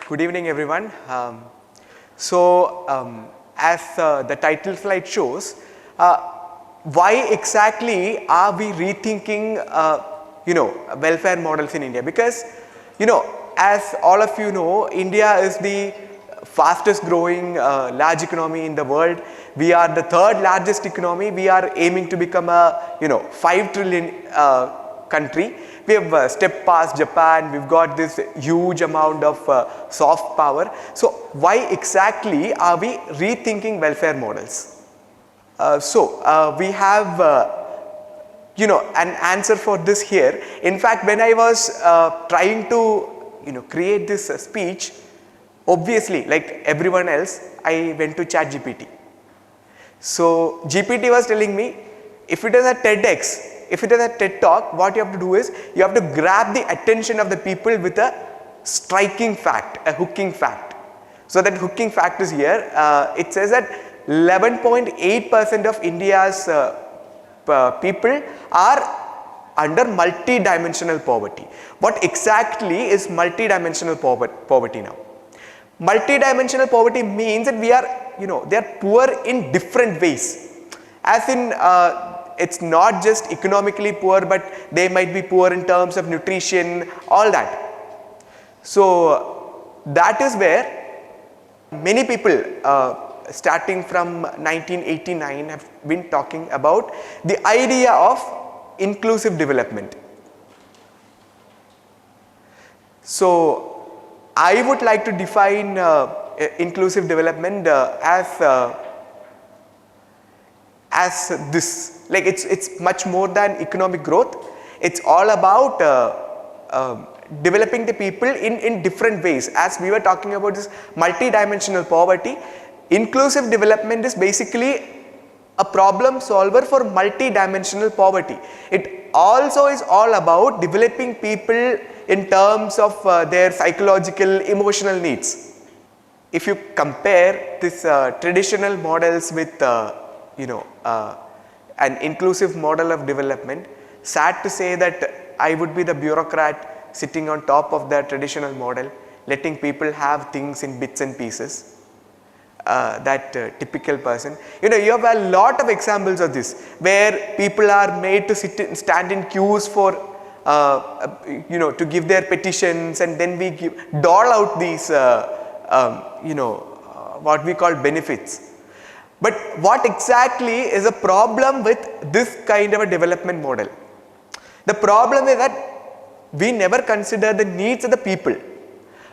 Good evening, everyone. As the title slide shows, why exactly are we rethinking, welfare models in India? Because, as all of you know, India is the fastest growing large economy in the world. We are the third largest economy. We are aiming to become a 5 trillion country. We have stepped past Japan. We've got this huge amount of soft power. So why exactly are we rethinking welfare models? We have an answer for this here. In fact, when I was trying to create this speech, obviously, like everyone else, I went to ChatGPT. So GPT was telling me, if it is a TEDx, if it is a TED talk, what you have to do is you have to grab the attention of the people with a striking fact, a hooking fact. So that hooking fact is here. It says that 11.8% of India's people are under multi-dimensional poverty. What exactly is multi-dimensional poverty now? Multi-dimensional poverty means that we are, they are poor in different ways. As in, it's not just economically poor, but they might be poor in terms of nutrition, all that. So that is where many people, starting from 1989, have been talking about the idea of inclusive development. So I would like to define inclusive development as this. Like it's much more than economic growth. It's all about developing the people in different ways. As we were talking about this multi-dimensional poverty, inclusive development is basically a problem solver for multi-dimensional poverty. It also is all about developing people in terms of their psychological, emotional needs. If you compare this traditional models with an inclusive model of development, sad to say that I would be the bureaucrat sitting on top of the traditional model, letting people have things in bits and pieces. That typical person. You have a lot of examples of this, where people are made to stand in queues for to give their petitions, and then we dole out these what we call benefits. But what exactly is a problem with this kind of a development model? The problem is that we never consider the needs of the people.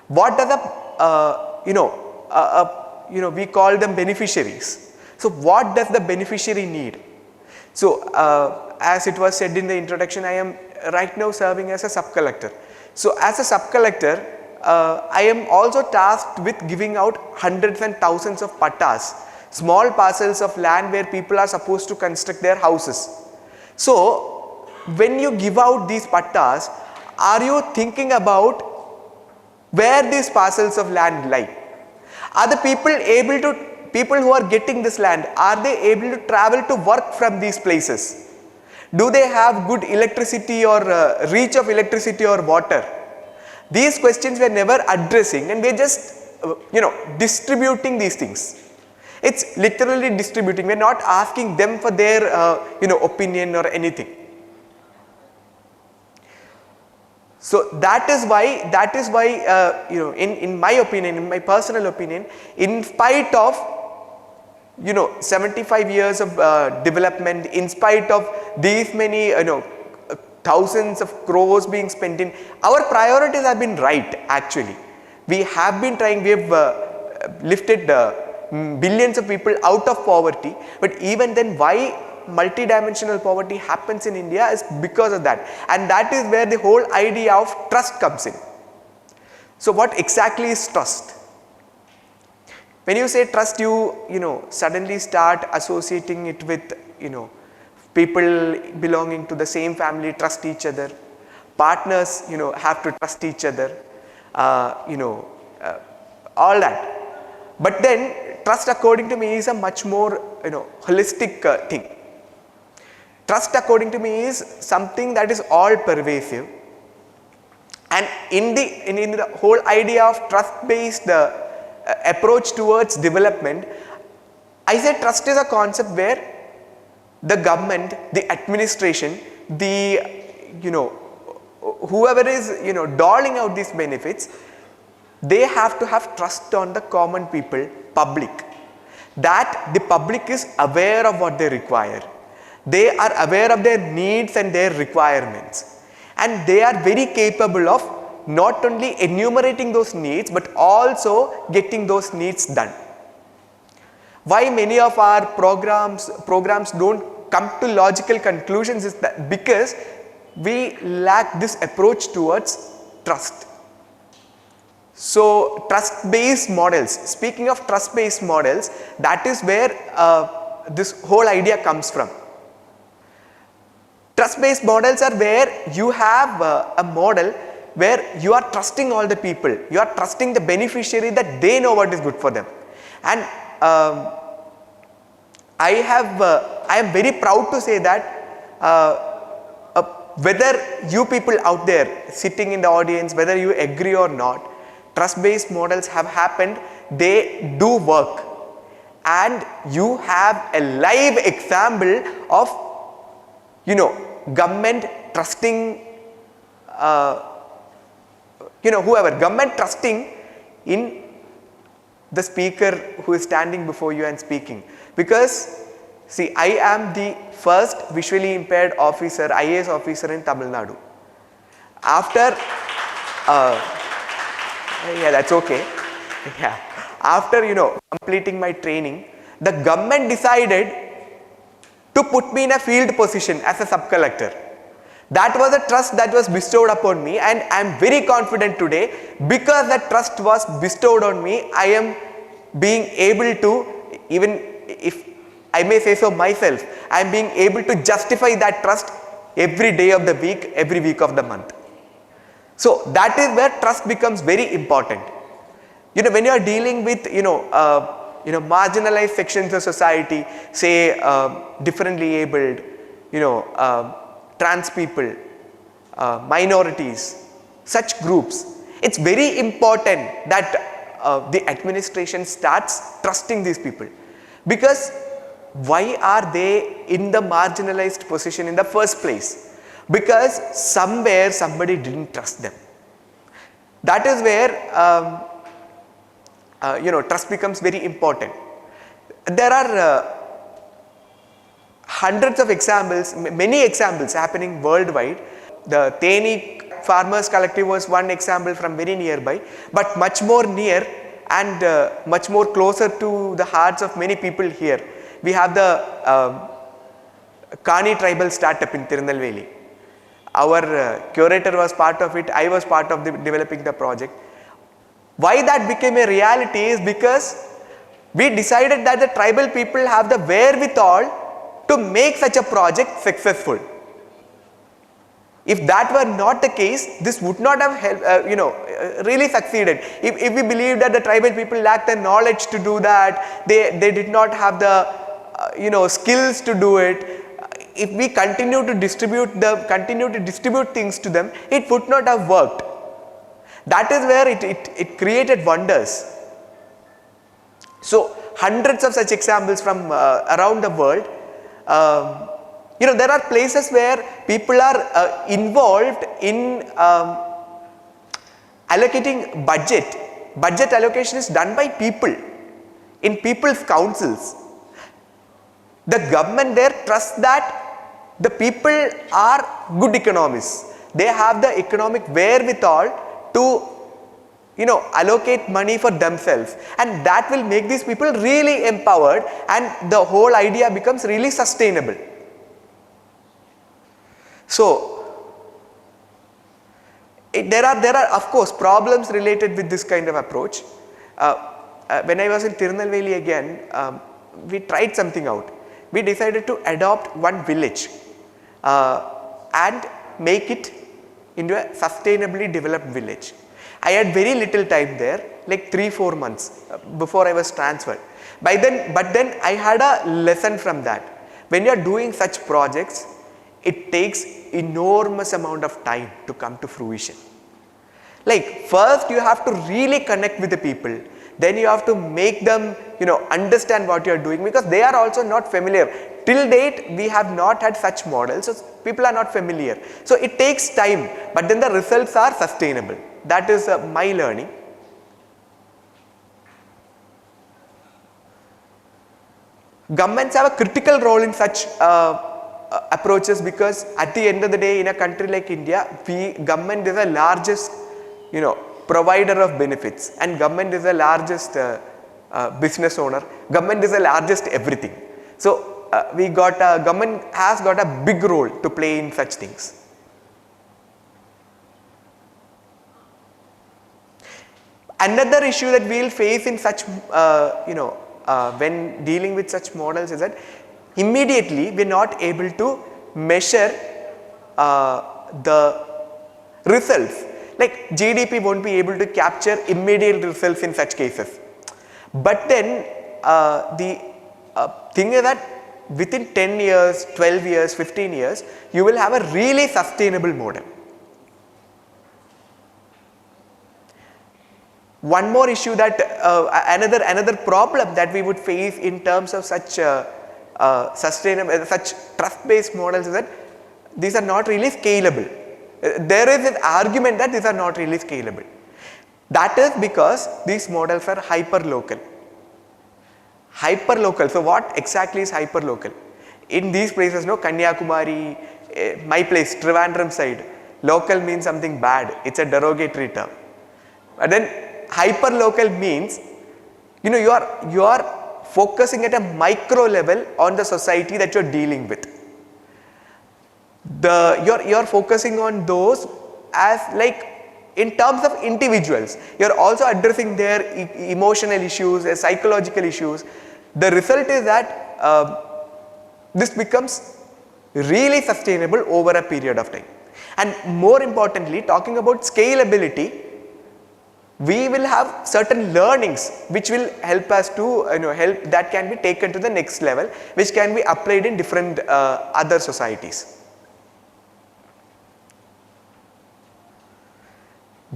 What are the we call them beneficiaries. So what does the beneficiary need? So as it was said in the introduction, I am right now serving as a sub-collector. So as a sub-collector, I am also tasked with giving out hundreds and thousands of pattas, small parcels of land where people are supposed to construct their houses. So when you give out these pattas, are you thinking about where these parcels of land lie? Are the people who are getting this land, are they able to travel to work from these places? Do they have good electricity or reach of electricity or water? These questions we are never addressing, and we are just distributing these things. It's literally distributing. We are not asking them for their opinion or anything. So that is why in my opinion, in my personal opinion, in spite of 75 years of development, in spite of these many thousands of crores being spent in, our priorities have been right. Actually, we have been trying. We have lifted billions of people out of poverty, but even then, why multi-dimensional poverty happens in India is because of that, and that is where the whole idea of trust comes in. So what exactly is trust? When you say trust, you suddenly start associating it with people belonging to the same family trust each other, partners have to trust each other, all that. But then trust, according to me, is a much more holistic thing. Trust, according to me, is something that is all pervasive, and in the whole idea of trust-based approach towards development, I say trust is a concept where the government, the administration, the whoever is doling out these benefits, they have to have trust on the common people, public, that the public is aware of what they require. They are aware of their needs and their requirements, and they are very capable of not only enumerating those needs but also getting those needs done. Why many of our programs don't come to logical conclusions is that because we lack this approach towards trust. So trust-based models, speaking of trust-based models, that is where this whole idea comes from. Trust-based models are where you have a model where you are trusting all the people, you are trusting the beneficiary that they know what is good for them. And I am very proud to say that whether you people out there sitting in the audience, whether you agree or not, trust-based models have happened, they do work, and you have a live example of government trusting whoever, government trusting in the speaker who is standing before you and speaking. Because see, I am the first visually impaired officer, IAS officer in Tamil Nadu. After yeah, that's okay. Yeah. After completing my training, the government decided to put me in a field position as a sub-collector. That was a trust that was bestowed upon me, and I am very confident today because that trust was bestowed on me. I am being able to, even if I may say so myself, I am being able to justify that trust every day of the week, every week of the month. So that is where trust becomes very important. When you are dealing with marginalized sections of society, say differently abled, trans people, minorities, such groups, it's very important that the administration starts trusting these people. Because why are they in the marginalized position in the first place? Because somewhere somebody didn't trust them. That is where trust becomes very important. There are hundreds of examples, many examples happening worldwide. The Thei Farmers Collective was one example from very nearby, but much more near and much more closer to the hearts of many people here. We have the Kani tribal startup in Tirunelveli. Our curator was part of it, I was part of developing the project. Why that became a reality is because we decided that the tribal people have the wherewithal to make such a project successful. If that were not the case, this would not have helped, really succeeded. If we believe that the tribal people lack the knowledge to do that, they did not have the skills to do it. If we continue to distribute things to them, it would not have worked. That is where it created wonders. So hundreds of such examples from around the world. There are places where people are involved in allocating budget. Budget allocation is done by people in people's councils. The government there trusts that the people are good economists. They have the economic wherewithal to allocate money for themselves, and that will make these people really empowered, and the whole idea becomes really sustainable. So there are of course problems related with this kind of approach. When I was in Tirunelveli again, we tried something out. We decided to adopt one village and make it into a sustainably developed village. I had very little time there, like 3-4 months before I was transferred. But then I had a lesson from that. When you are doing such projects, it takes enormous amount of time to come to fruition. Like first you have to really connect with the people, then you have to make them understand what you are doing, because they are also not familiar. Till date we have not had such models, so people are not familiar. So it takes time, but then the results are sustainable. That is my learning. Governments have a critical role in such approaches, because at the end of the day, in a country like India, government is the largest provider of benefits, and government is the largest business owner. Government is the largest everything. So government has got a big role to play in such things. Another issue that we will face in such when dealing with such models is that immediately we are not able to measure the results. Like GDP won't be able to capture immediate results in such cases. But then the thing is that within 10 years, 12 years, 15 years, you will have a really sustainable model. One more issue that another problem that we would face in terms of such sustainable, such trust-based models is that these are not really scalable. There is an argument that these are not really scalable. That is because these models are hyper-local. Hyper-local. So what exactly is hyper-local? In these places, Kanyakumari, my place, Trivandrum side, local means something bad. It's a derogatory term. But then hyper-local means, you are focusing at a micro level on the society that you are dealing with. You are focusing on those as like in terms of individuals. You are also addressing their emotional issues, their psychological issues. The result is that this becomes really sustainable over a period of time. And more importantly, talking about scalability, we will have certain learnings which will help us to help that can be taken to the next level, which can be applied in different other societies.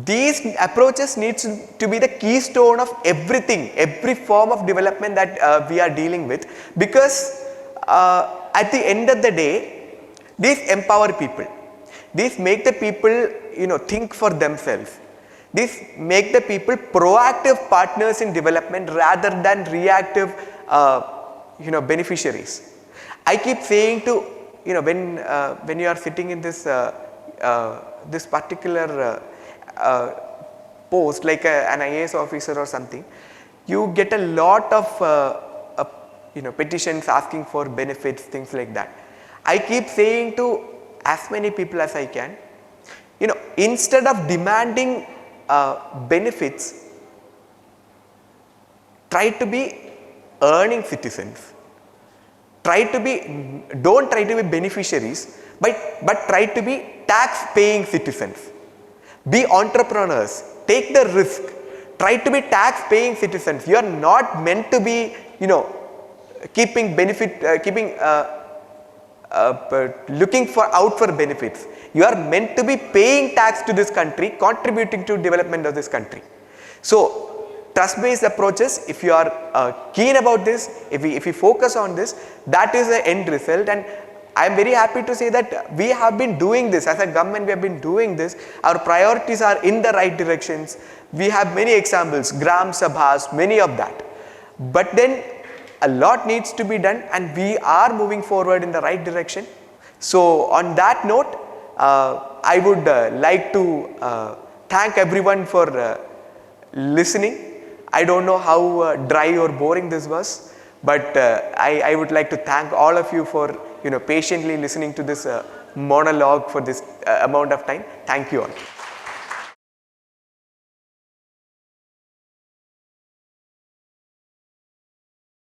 These approaches needs to be the keystone of everything, every form of development that we are dealing with, because at the end of the day, these empower people. These make the people think for themselves. These make the people proactive partners in development rather than reactive beneficiaries. I keep saying to when you are sitting in this this particular post, like an IAS officer or something, you get a lot of petitions asking for benefits, things like that. I keep saying to as many people as I can, instead of demanding benefits, try to be earning citizens. Don't try to be beneficiaries, but try to be tax paying citizens. Be entrepreneurs, take the risk, try to be tax paying citizens. You are not meant to be keeping looking out for benefits. You are meant to be paying tax to this country, contributing to development of this country. So trust based approaches, if you are keen about this, if we focus on this, that is the end result. And I am very happy to say that we have been doing this as a government. We have been doing this. Our priorities are in the right directions. We have many examples, Gram Sabhas, many of that. But then a lot needs to be done, and we are moving forward in the right direction. So on that note, I would like to thank everyone for listening. I don't know how dry or boring this was, but I would like to thank all of you for patiently listening to this monologue for this amount of time. Thank you all.